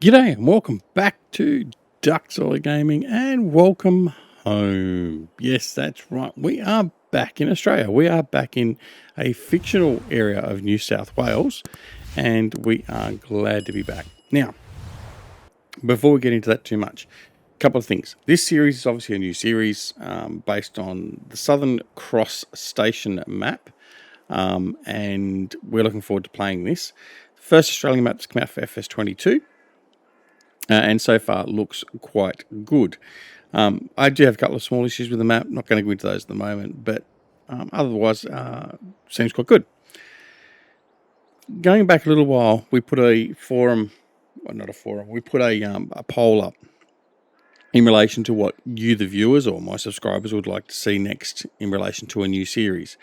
G'day and welcome back to Duxoil Gaming and welcome home. Yes, that's right. We are back in Australia. We are back in a fictional area of New South Wales and we are glad to be back. Now, before we get into that too much, a couple of things. This series is obviously a new series based on the Southern Cross Station map and we're looking forward to playing this. First Australian map to come out for FS22. And so far looks quite good. I do have a couple of small issues with the map. Not going to go into those at the moment, but otherwise seems quite good. Going back a little while, we put a forum, well, not a forum, we put a poll up in relation to what you, the viewers, or my subscribers would like to see next in relation to a new series.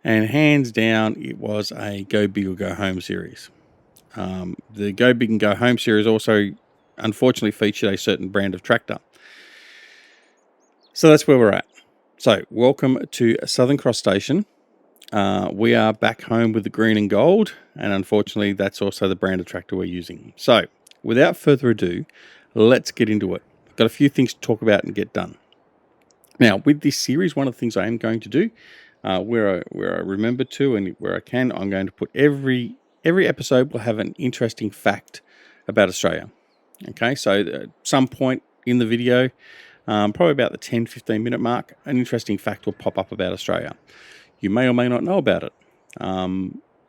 And hands down, it was a Go Big or Go Home series. The Go Big and Go Home series also unfortunately featured a certain brand of tractor. So that's where we're at. So welcome to Southern Cross Station. We are back home with the green and gold, and unfortunately that's also the brand of tractor we're using. So without further ado, let's get into it. I've got a few things to talk about and get done. Now with this series, one of the things I am going to do, where I remember to and where I can, I'm going to put every episode will have an interesting fact about Australia. Okay, so at some point in the video, probably about the 10-15 minute mark, an interesting fact will pop up about Australia. You may or may not know about it.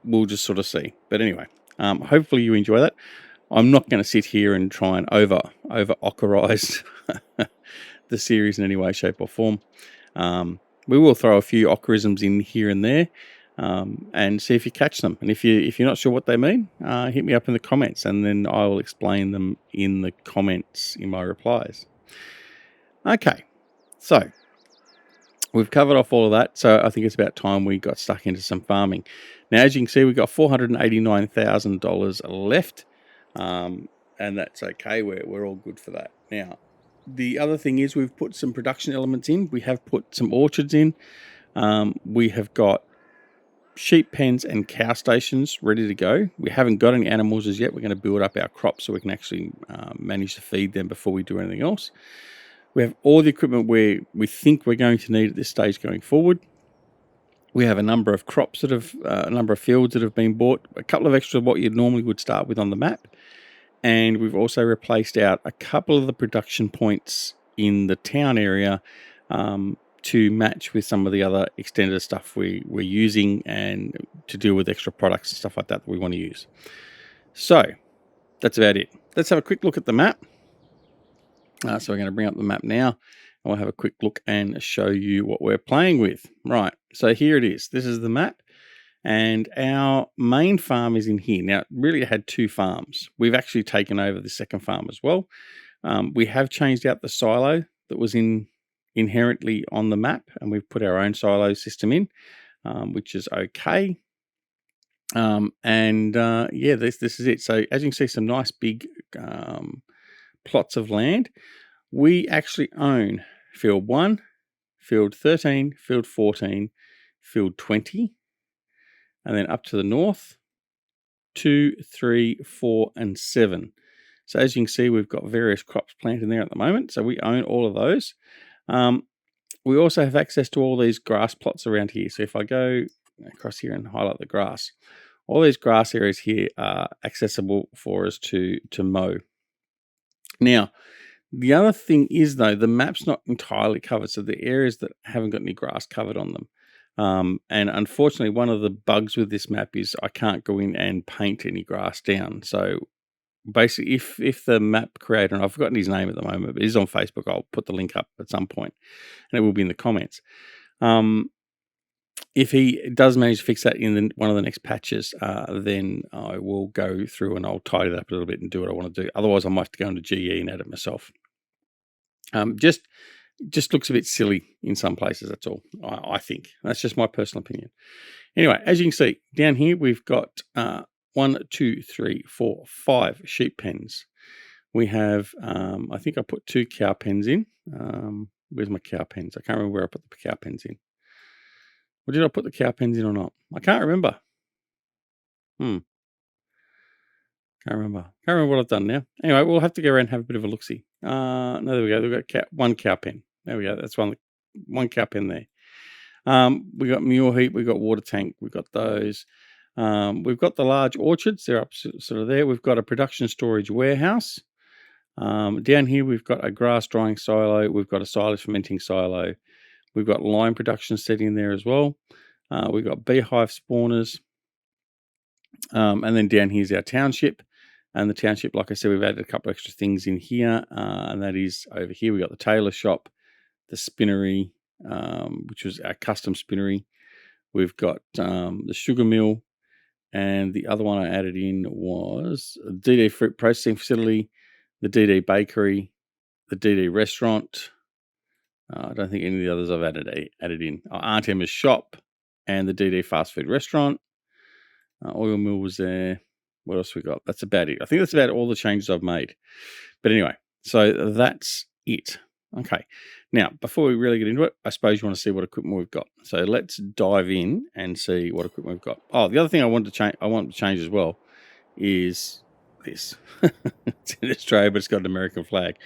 We'll just sort of see. But anyway, hopefully you enjoy that. I'm not going to sit here and try and over-occerize the series in any way, shape or form. We will throw a few ockerisms in here and there. And see if you catch them. And if you're not sure what they mean, hit me up in the comments, and then I will explain them in the comments in my replies. Okay, so we've covered off all of that. So I think it's about time we got stuck into some farming. Now, as you can see, we've got $489,000 left, and that's okay. We're all good for that. Now, the other thing is we've put some production elements in. We have put some orchards in. We have got sheep pens and cow stations ready to go. We haven't got any animals as yet. We're going to build up our crops so we can actually manage to feed them before we do anything else. We have all the equipment we think we're going to need at this stage going forward. We have a number of crops that have, a number of fields that have been bought, a couple of extra what you normally would start with on the map. And we've also replaced out a couple of the production points in the town area to match with some of the other extended stuff we're using and to deal with extra products and stuff like that we want to use. So that's about it. Let's have a quick look at the map. So we're going to bring up the map now, and we'll have a quick look and show you what we're playing with. Right, so here it is. This is the map, and our main farm is in here. Now, really, it had two farms. We've actually taken over the second farm as well. We have changed out the silo that was inherently on the map, and we've put our own silo system in, which is okay. Yeah, this is it. So as you can see, some nice big plots of land. We actually own field 1, field 13, field 14, field 20, and then up to the north 2, 3, 4, and 7. So as you can see, we've got various crops planted in there at the moment, so we own all of those. We also have access to all these grass plots around here. So if I go across here and highlight the grass, all these grass areas here are accessible for us to mow. Now, the other thing is, though, the map's not entirely covered. So the areas that haven't got any grass covered on them. And unfortunately, one of the bugs with this map is I can't go in and paint any grass down. So basically, if the map creator, and I've forgotten his name at the moment, but he's on Facebook, I'll put the link up at some point, and it will be in the comments. If he does manage to fix that in one of the next patches, then I will go through and I'll tidy it up a little bit and do what I want to do. Otherwise, I might have to go into GE and add it myself. Just looks a bit silly in some places, that's all, I think. That's just my personal opinion. Anyway, as you can see, down here we've got 1, 2, 3, 4, 5 sheep pens. We have, I think I put 2 cow pens in. Where's my cow pens? I can't remember where I put the cow pens in. Or did I put the cow pens in or not? I can't remember. Can't remember what I've done now. Anyway, we'll have to go around and have a bit of a look-see. No, there we go. We've got one cow pen. There we go. That's one cow pen there. We got mule heap. We got water tank. We got those. We've got the large orchards. They're up sort of there. We've got a production storage warehouse. Down here, we've got a grass drying silo. We've got a silage fermenting silo. We've got lime production setting there as well. We've got beehive spawners. And then down here's our township. And the township, like I said, we've added a couple extra things in here. And that is over here, we've got the tailor shop, the spinnery, which was our custom spinnery. We've got the sugar mill. And the other one I added in was the DD fruit processing facility, the DD bakery, the DD restaurant. I don't think any of the others I've added in. Aunt Emma's shop and the DD fast food restaurant. Oil mill was there. What else we got? That's about it. I think that's about all the changes I've made. But anyway, so that's it. Okay. Now, before we really get into it, I suppose you want to see what equipment we've got. So let's dive in and see what equipment we've got. Oh, the other thing I want to change as well is this. It's in Australia, but it's got an American flag.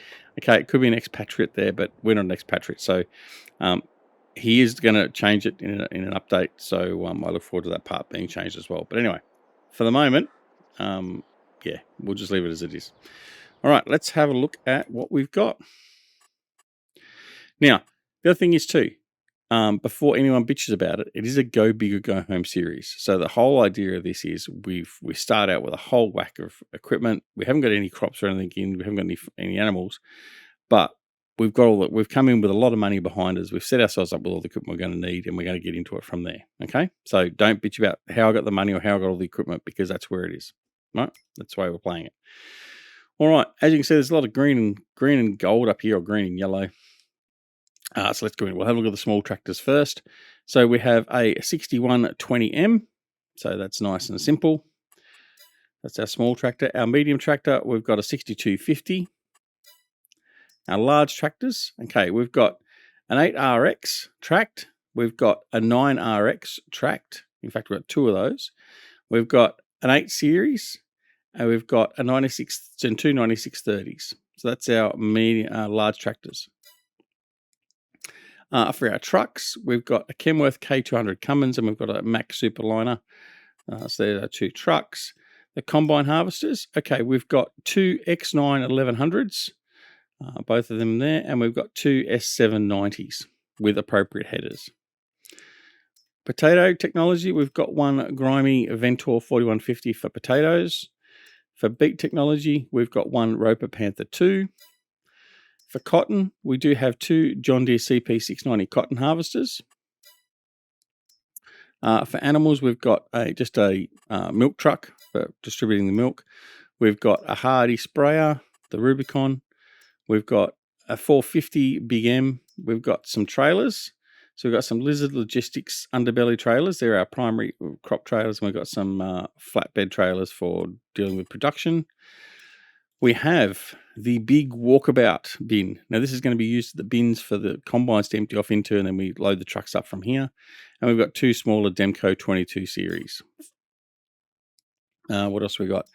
Okay, it could be an expatriate there, but we're not an expatriate. So he is going to change it in an update. So I look forward to that part being changed as well. But anyway, for the moment, yeah, we'll just leave it as it is. All right, let's have a look at what we've got. Now, the other thing is too, before anyone bitches about it, it is a go big or go home series. So the whole idea of this is we start out with a whole whack of equipment. We haven't got any crops or anything in. We haven't got any animals, but we've got all that. We've come in with a lot of money behind us. We've set ourselves up with all the equipment we're going to need, and we're going to get into it from there. Okay, so don't bitch about how I got the money or how I got all the equipment, because that's where it is. Right, that's the way we're playing it. All right, as you can see, there's a lot of green and gold up here, or green and yellow. So let's go in. We'll have a look at the small tractors first. So we have a 6120M. So that's nice and simple. That's our small tractor. Our medium tractor, we've got a 6250. Our large tractors, okay, we've got an 8RX tracked. We've got a 9RX tracked. In fact, we've got two of those. We've got an 8 Series, and we've got a 96 and two 9630s. So that's our large tractors. For our trucks, we've got a Kenworth K200 Cummins, and we've got a Mack Superliner. So there are two trucks. The combine harvesters, okay, we've got two X9 1100s, both of them there, and we've got two S790s with appropriate headers. Potato technology, we've got one grimy Ventor 4150 for potatoes. For beet technology, we've got one Roper Panther 2. For cotton, we do have two John Deere CP690 cotton harvesters. For animals, we've got just a milk truck for distributing the milk. We've got a Hardy sprayer, the Rubicon. We've got a 450 Big M. We've got some trailers. So we've got some Lizard Logistics underbelly trailers. They're our primary crop trailers. And we've got some flatbed trailers for dealing with production. We have the big walkabout bin. Now, this is going to be used at the bins for the combines to empty off into, and then we load the trucks up from here. And we've got two smaller Demco 22 series. What else we got?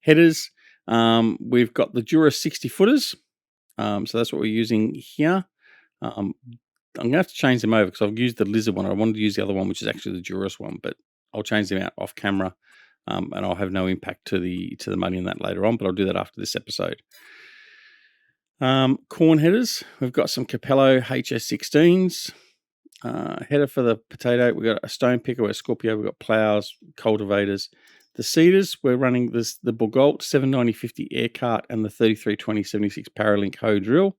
Headers. We've got the Dura 60 footers. So that's what we're using here. I'm going to have to change them over because I've used the Lizard one. I wanted to use the other one, which is actually the Duras one, but I'll change them out off camera. And I'll have no impact to the money in that later on, but I'll do that after this episode. Corn headers. We've got some Capello HS16s. Header for the potato. We've got a stone picker, a Scorpio. We've got plows, cultivators. The seeders, we're running the Bourgault 79050 air cart and the 332076 Paralink hoe drill.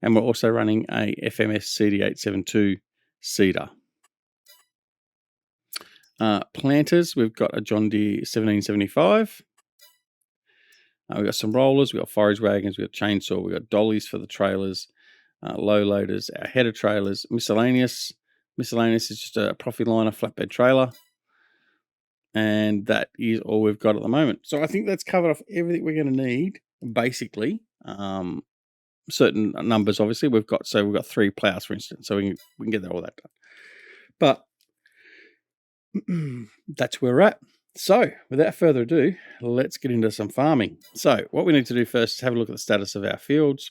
And we're also running a FMS CD872 seeder. Planters, we've got a John Deere 1775. We've got some rollers, we've got forage wagons, we've got chainsaw, we've got dollies for the trailers, low loaders, our header trailers, miscellaneous. Miscellaneous is just a Profiliner flatbed trailer. And that is all we've got at the moment. So I think that's covered off everything we're going to need, basically. Certain numbers, obviously. We've got 3 plows, for instance, so we can get all that done. But that's where we're at. So, without further ado, let's get into some farming. So, what we need to do first is have a look at the status of our fields.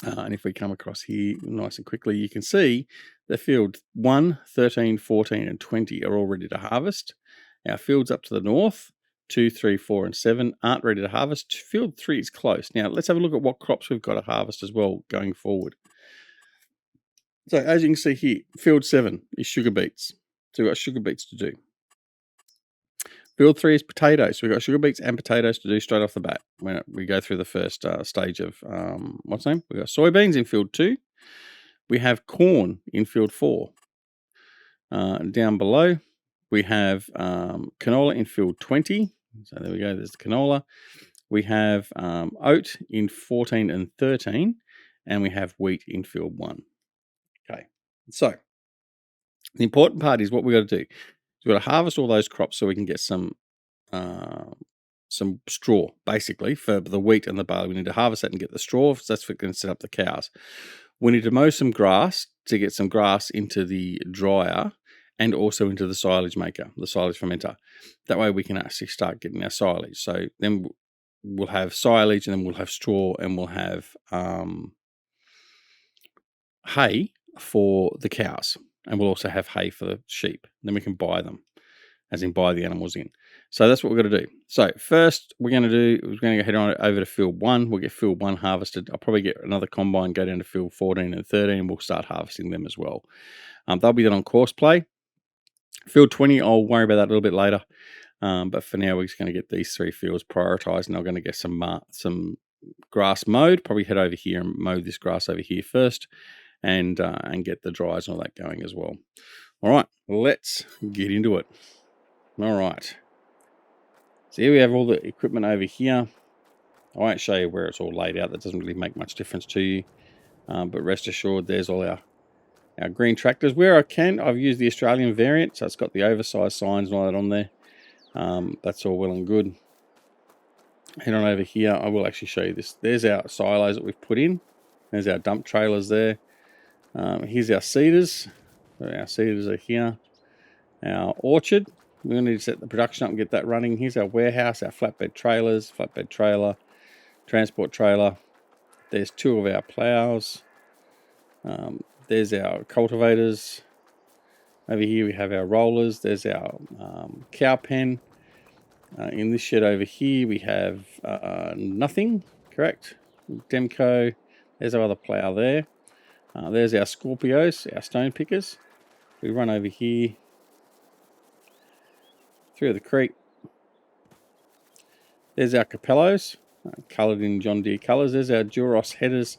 And if we come across here nice and quickly, you can see that field 1, 13, 14, and 20 are all ready to harvest. Our fields up to the north, 2, 3, 4, and 7 aren't ready to harvest. Field 3 is close. Now, let's have a look at what crops we've got to harvest as well going forward. So, as you can see here, field 7 is sugar beets. So, we've got sugar beets to do. Field 3 is potatoes. So we've got sugar beets and potatoes to do straight off the bat when we go through the first stage of, what's the name? We've got soybeans in field 2. We have corn in field 4. Down below, we have canola in field 20. So there we go, there's the canola. We have oat in 14 and 13. And we have wheat in field 1. Okay, so the important part is what we've got to do. We've got to harvest all those crops so we can get some straw, basically, for the wheat and the barley. We need to harvest that and get the straw, so that's what we're going to set up the cows. We need to mow some grass to get some grass into the dryer and also into the silage maker, the silage fermenter. That way we can actually start getting our silage. So then we'll have silage, and then we'll have straw, and we'll have hay for the cows. And we'll also have hay for the sheep. Then we can buy them, as in buy the animals in. So that's what we're going to do. So first we're going to head on over to field 1. We'll get field 1 harvested. I'll probably get another combine, go down to field 14 and 13, and we'll start harvesting them as well. They'll be done on course play. Field 20, I'll worry about that a little bit later. But for now, we're just going to get these 3 fields prioritized, and I'm going to get some grass mowed. Probably head over here and mow this grass over here first, and get the dryers and all that going as well. All right, let's get into it. All right. So here we have all the equipment over here. I won't show you where it's all laid out. That doesn't really make much difference to you. But rest assured, there's all our green tractors. Where I can, I've used the Australian variant. So it's got the oversized signs and all that on there. That's all well and good. Head on over here. I will actually show you this. There's our silos that we've put in. There's our dump trailers there. Here's our seeders. So our seeders are here. Our orchard. We're going to need to set the production up and get that running. Here's our warehouse, our flatbed trailers, flatbed trailer, transport trailer. There's 2 of our plows. There's our cultivators. Over here we have our rollers. There's our cow pen. In this shed over here we have nothing, correct? Demco. There's our other plow there. There's our Scorpios, our stone pickers. We run over here through the creek. There's our Capellos, coloured in John Deere colours. There's our Duros headers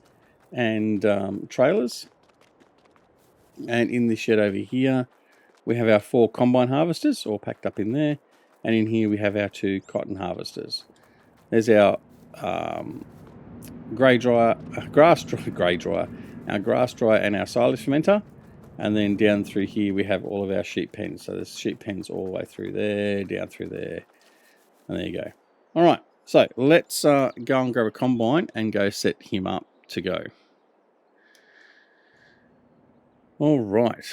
and trailers. And in this shed over here, we have our 4 combine harvesters, all packed up in there. And in here we have our 2 cotton harvesters. There's our grass dryer, our grass dryer and our silage fermenter. And then down through here we have all of our sheep pens. So there's sheep pens all the way through there, down through there. And there you go. All right, so let's go and grab a combine and go set him up to go. All right,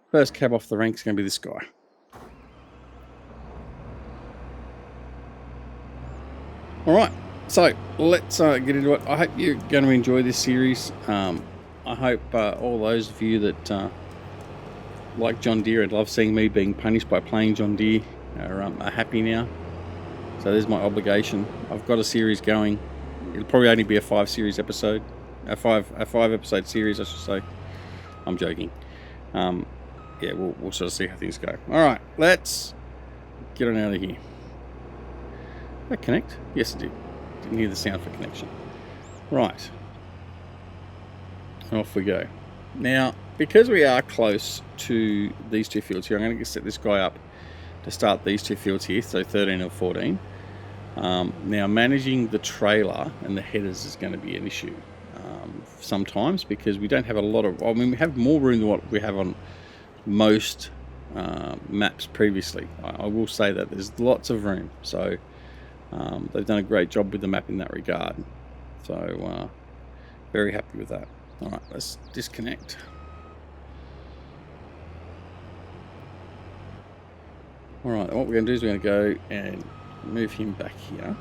first cab off the rank is going to be this guy. All right, so let's get into it. I hope you're going to enjoy this series. I hope all those of you that like John Deere and love seeing me being punished by playing John Deere are happy now. So there's my obligation. I've got a series going. It'll probably only be a 5 episode series, I should say. I'm joking. Yeah, we'll sort of see how things go. All right, let's get on out of here. Did that connect? Yes, it did. Didn't hear the sound for connection. Right. Off we go. Now, because we are close to these 2 fields here, I'm going to set this guy up to start these 2 fields here, so 13 and 14. Now, managing the trailer and the headers is going to be an issue sometimes, because we don't have a lot of, I mean, we have more room than what we have on most maps previously. I will say that there's lots of room, so they've done a great job with the map in that regard. So very happy with that. All right, let's disconnect. All right, what we're going to do is we're going to go and move him back here.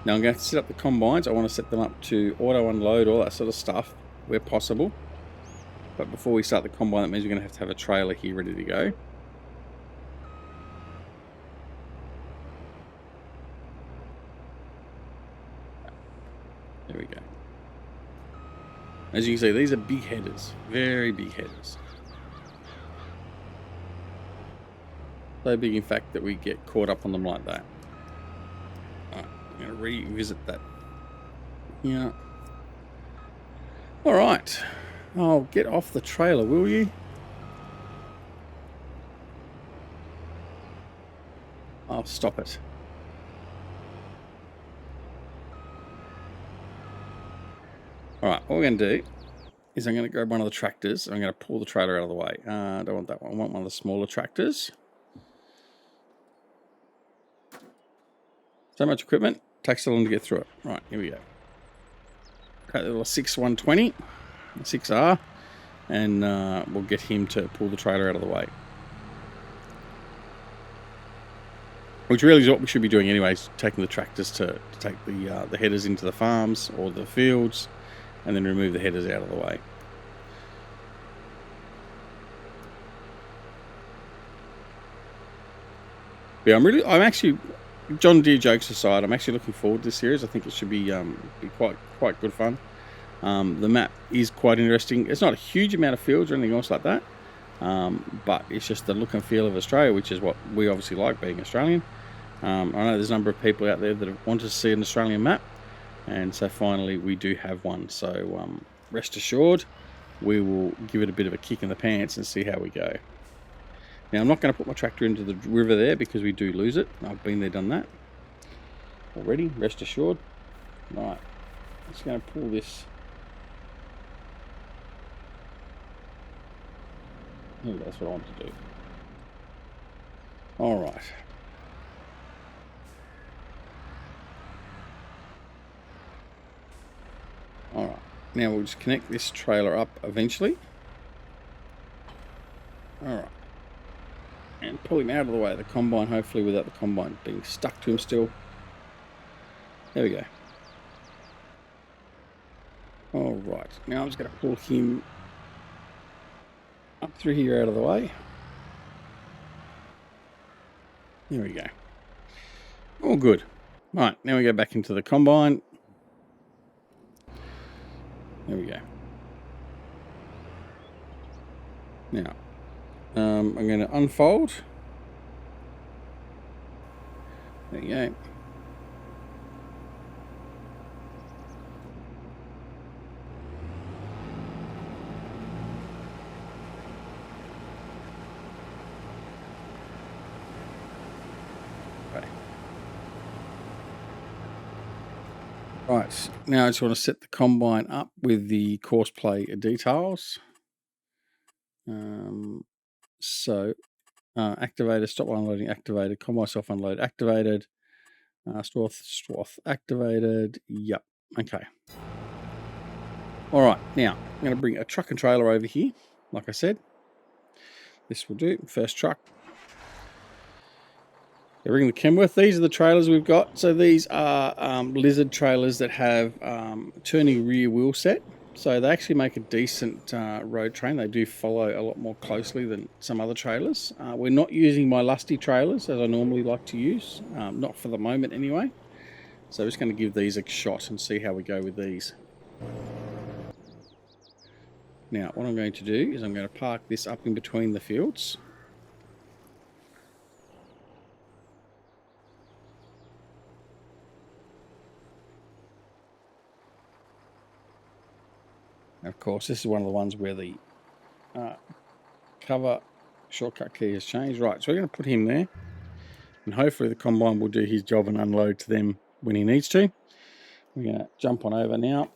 Now I'm going to set up the combines. I want to set them up to auto unload, all that sort of stuff where possible. But before we start the combine, that means we're going to have a trailer here ready to go. There we go. As you can see, these are big headers, very big headers. So big, in fact, that we get caught up on them like that. Alright, I'm going to revisit that. Yeah. Alright. Oh, get off the trailer, will you? Oh, stop it. Alright, what we're going to do is I'm going to grab one of the tractors. I'm going to pull the trailer out of the way. I don't want that one. I want one of the smaller tractors. So much equipment. Takes so long to get through it. Right, here we go. Okay, little 6120, 6R, and we'll get him to pull the trailer out of the way. Which really is what we should be doing anyways, taking the tractors to take the headers into the farms or the fields, and then remove the headers out of the way. Yeah, I'm actually, John Deere jokes aside, I'm actually looking forward to this series. I think it should be quite good fun. The map is quite interesting. It's not a huge amount of fields or anything else like that, but it's just the look and feel of Australia, which is what we obviously like, being Australian. I know there's a number of people out there that have wanted to see an Australian map, and so finally we do have one. So rest assured, we will give it a bit of a kick in the pants and see how we go. Now, I'm not going to put my tractor into the river there because we do lose it. I've been there, done that already, rest assured. Right, I'm just going to pull this. Oh, that's what I want to do. All right. All right. Now we'll just connect this trailer up eventually. All right. And pull him out of the way of the combine, hopefully without the combine being stuck to him still. There we go. All right. Now I'm just going to pull him up through here out of the way. There we go. All good. All right. Now we go back into the combine. There we go. Now, I'm going to unfold. There you go. Okay. Right, now I just want to set the combine up with the course play details. Activated, stop unloading activated, combine self unload activated, swath activated. Yep. Okay. All right. Now I'm going to bring a truck and trailer over here. Like I said, this will do. First truck. Bring the Kenworth. These are the trailers we've got. So these are Lizard trailers that have turning rear wheel set. So they actually make a decent road train. They do follow a lot more closely than some other trailers. We're not using my lusty trailers as I normally like to use, not for the moment anyway. So I'm just going to give these a shot and see how we go with these. Now what I'm going to do is I'm going to park this up in between the fields. Of course, this is one of the ones where the cover shortcut key has changed. Right, so we're going to put him there, and hopefully the combine will do his job and unload to them when he needs to. We're going to jump on over now,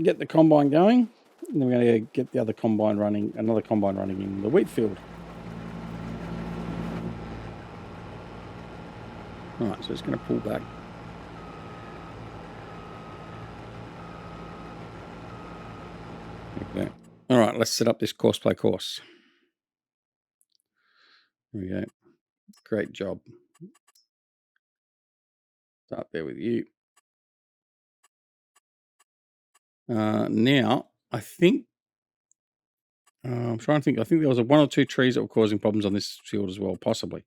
get the combine going, and then we're going to get the other combine running, another combine running in the wheat field. All right, so it's going to pull back. Okay. All right, let's set up this course play course. There we go. Great job. Start there with you. Now, I think, I'm trying to think, I think there was one or two trees that were causing problems on this field as well, possibly.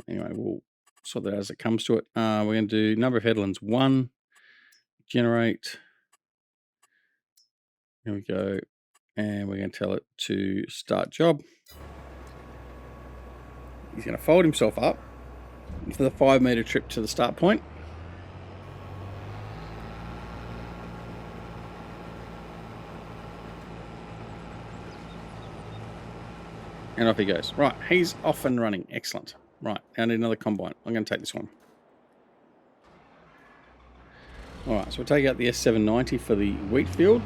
Anyway, we'll sort that as it comes to it. We're going to do number of headlands 1, generate. Here we go. And we're going to tell it to start job. He's going to fold himself up for the 5-meter trip to the start point. And off he goes. Right, he's off and running. Excellent. Right, I need another combine. I'm going to take this one. All right, so we'll take out the S790 for the wheat field.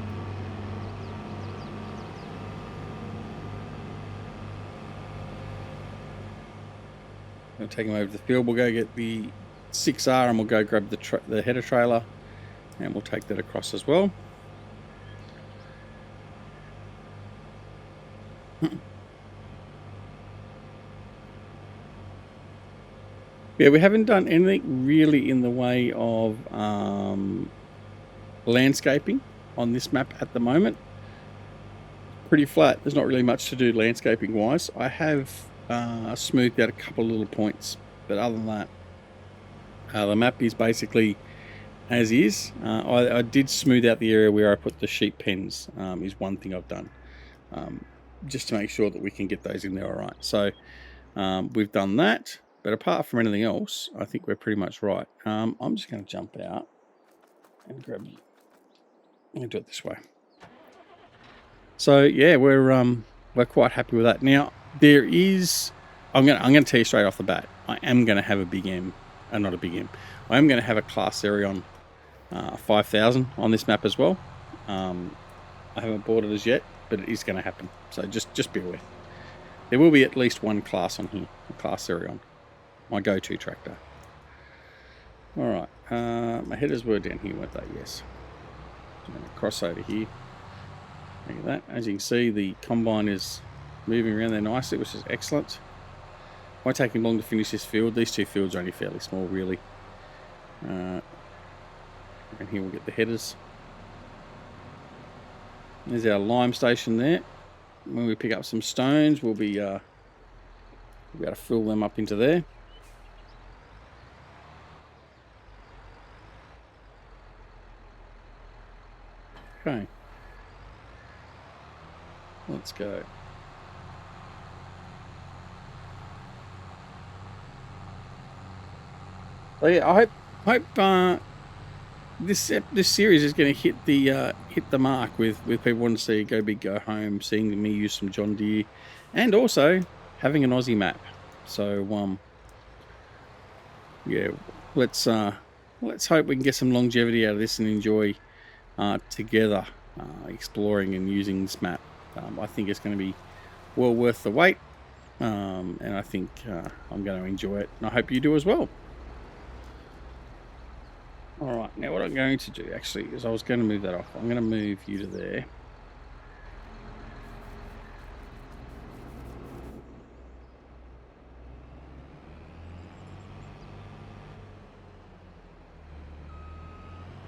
We'll take him over to the field. We'll go get the 6R and we'll go grab the header trailer and we'll take that across as well. Yeah, we haven't done anything really in the way of landscaping on this map at the moment. Pretty flat. There's not really much to do landscaping wise. I have smoothed out a couple of little points, but other than that, the map is basically as is. I did smooth out the area where I put the sheep pens, is one thing I've done, just to make sure that we can get those in there all right. So we've done that. But apart from anything else, I think we're pretty much right. I'm just going to jump out and grab. I'm going to do it this way. So yeah, we're quite happy with that. Now there is, I'm going to tell you straight off the bat, I am going to have a big M, not a big M. I am going to have a class Arion 5000 on this map as well. I haven't bought it as yet, but it is going to happen. So just be aware. There will be at least one class on here, a class Arion. My go-to tractor. All right, my headers were down here, weren't they? Yes. I'm going to cross over here. Look at that. As you can see, the combine is moving around there nicely, which is excellent. Won't take him long to finish this field. These two fields are only fairly small, really. And here we'll get the headers. There's our lime station there. When we pick up some stones, we'll be able to fill them up into there. Okay, let's go. So yeah, I hope this series is going to hit the mark with people wanting to see Go Big Go Home, seeing me use some John Deere, and also having an Aussie map. So yeah, let's hope we can get some longevity out of this and enjoy together exploring and using this map. I think it's going to be well worth the wait, and I think I'm going to enjoy it, and I hope you do as well. Alright, now what I'm going to do actually is I was going to move that off. I'm going to move you to there.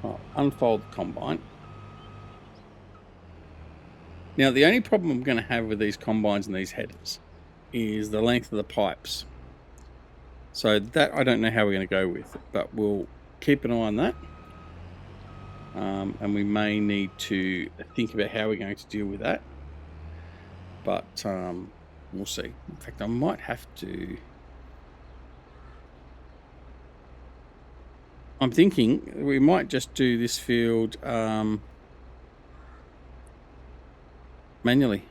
I'll unfold the combine. Now the only problem I'm going to have with these combines and these headers is the length of the pipes. So that I don't know how we're going to go with, but we'll keep an eye on that. And we may need to think about how we're going to deal with that. But we'll see. In fact, I might have to... I'm thinking we might just do this field manually.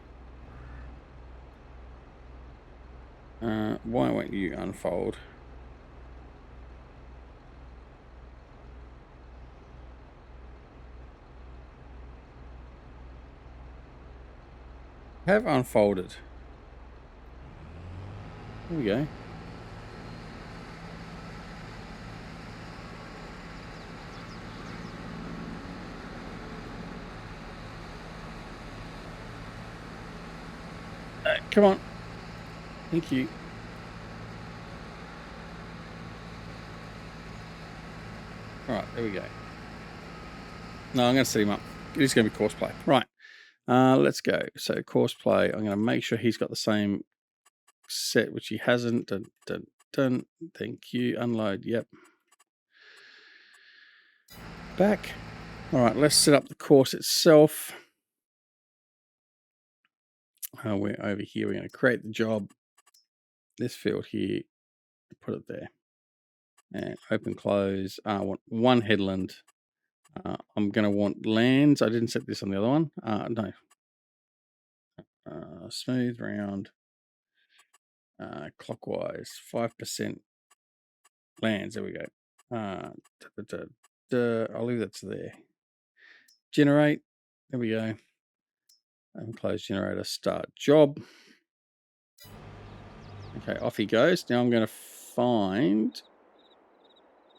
Why won't you unfold? Have unfolded. There we go. Come on. Thank you. Right, there we go. No, I'm going to set him up. It is going to be course play. Right, let's go. So course play, I'm going to make sure he's got the same set, which he hasn't. Dun, dun, dun. Thank you. Unload, yep. Back. All right, let's set up the course itself. We're over here. We're going to create the job. This field here, put it there. And open, close. I want one headland. I'm going to want lands. I didn't set this on the other one. No. Smooth, round, clockwise, 5% lands. There we go. I'll leave that to there. Generate. There we go. Open, close, generator, start job. Okay, off he goes. Now I'm going to find...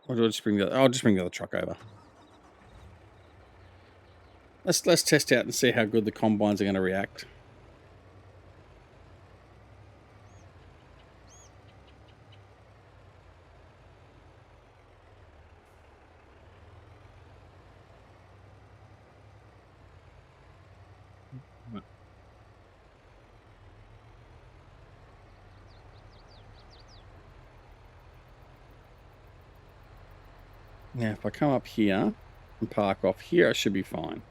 Or do I just bring the other? I'll just bring the other truck over. Let's test out and see how good the combines are going to react. Now, if I come up here and park off here, I should be fine.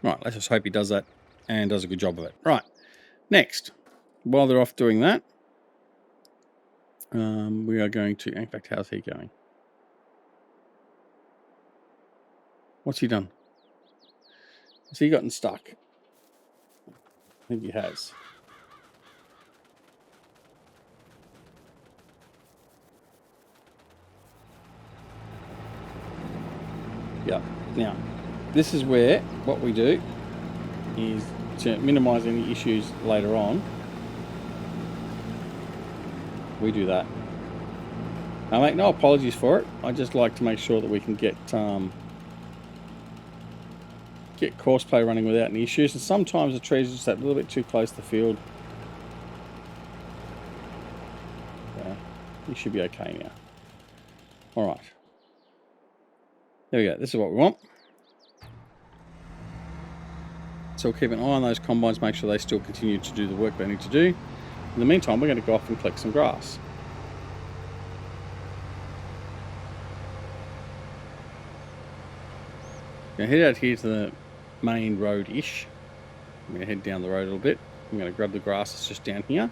Right, let's just hope he does that and does a good job of it. Right, next, while they're off doing that, we are going to... In fact, how's he going? What's he done? Has he gotten stuck? I think he has. Yeah. Now, this is where what we do is to minimize any issues later on. We do that. I make no apologies for it. I just like to make sure that we can get course play running without any issues. And sometimes the trees are just that little bit too close to the field. Yeah, you should be okay now. All right. There we go. This is what we want. So we'll keep an eye on those combines, make sure they still continue to do the work they need to do. In the meantime, we're going to go off and collect some grass. I'm going to head out here to the main road-ish. I'm going to head down the road a little bit. I'm going to grab the grass that's just down here.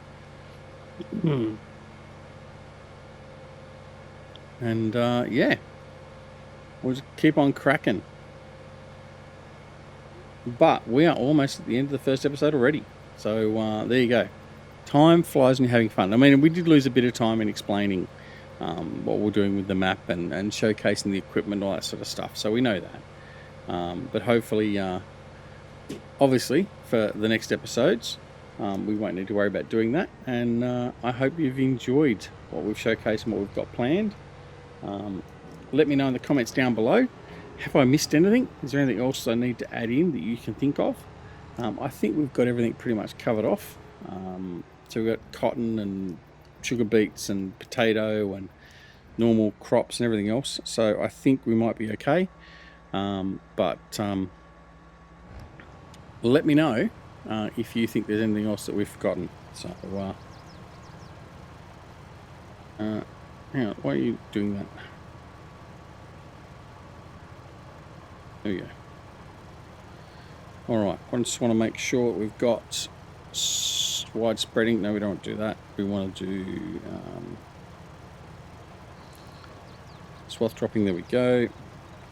And yeah, we'll just keep on cracking. But we are almost at the end of the first episode already. So there you go. Time flies when you're having fun. I mean, we did lose a bit of time in explaining what we're doing with the map and showcasing the equipment, all that sort of stuff. So we know that. But hopefully, obviously, for the next episodes, we won't need to worry about doing that. And I hope you've enjoyed what we've showcased and what we've got planned. Let me know in the comments down below. Have I missed anything? Is there anything else I need to add in that you can think of? I think we've got everything pretty much covered off. So we've got cotton and sugar beets and potato and normal crops and everything else. So I think we might be okay. But let me know if you think there's anything else that we've forgotten. So hang on, why are you doing that? There we go. Alright, I just want to make sure we've got wide spreading. No, we don't want to do that. We want to do swath dropping. There we go.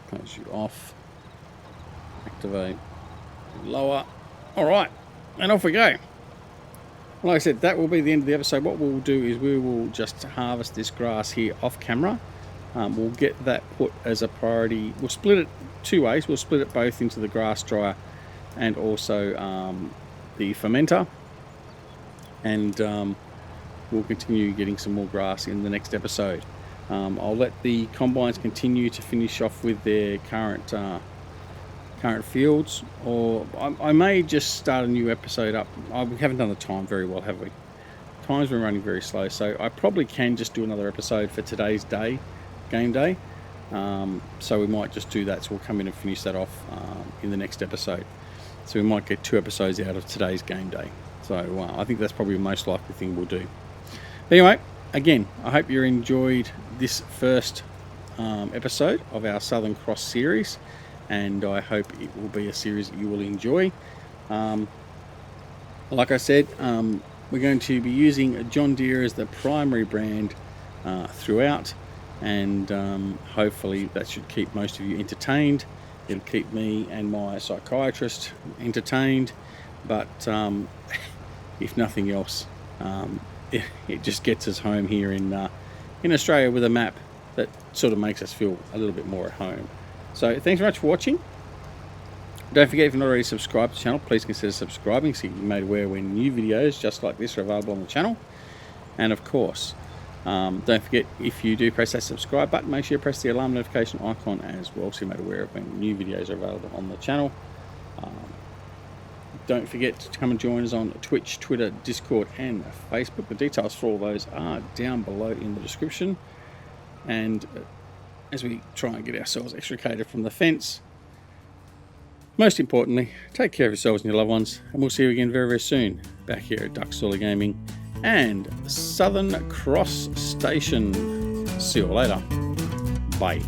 Close you off. Activate. Lower. Alright, and off we go. Like I said, that will be the end of the episode. What we'll do is we will just harvest this grass here off camera. We'll get that put as a priority. We'll split it two ways. We'll split it both into the grass dryer and also the fermenter. And we'll continue getting some more grass in the next episode. I'll let the combines continue to finish off with their current current fields, or I may just start a new episode up. We haven't done the time very well, have we? Time's been running very slow, so I probably can just do another episode for today's day, game day. So we might just do that. So we'll come in and finish that off in the next episode. So we might get 2 episodes out of today's game day. So I think that's probably the most likely thing we'll do. Anyway, again, I hope you enjoyed this first episode of our Southern Cross series, and I hope it will be a series that you will enjoy. Like I said, we're going to be using John Deere as the primary brand throughout, and hopefully that should keep most of you entertained. It'll keep me and my psychiatrist entertained, but if nothing else, it just gets us home here in Australia with a map that sort of makes us feel a little bit more at home. So thanks very much for watching. Don't forget, if you're not already subscribed to the channel, please consider subscribing so you're made aware when new videos just like this are available on the channel. And of course, don't forget, if you do press that subscribe button, make sure you press the alarm notification icon as well, so you're made aware of when new videos are available on the channel. Don't forget to come and join us on Twitch, Twitter, Discord and Facebook. The details for all those are down below in the description. And as we try and get ourselves extricated from the fence, most importantly, take care of yourselves and your loved ones, and we'll see you again very, very soon back here at Duck Solar Gaming and Southern Cross Station. See you later. Bye.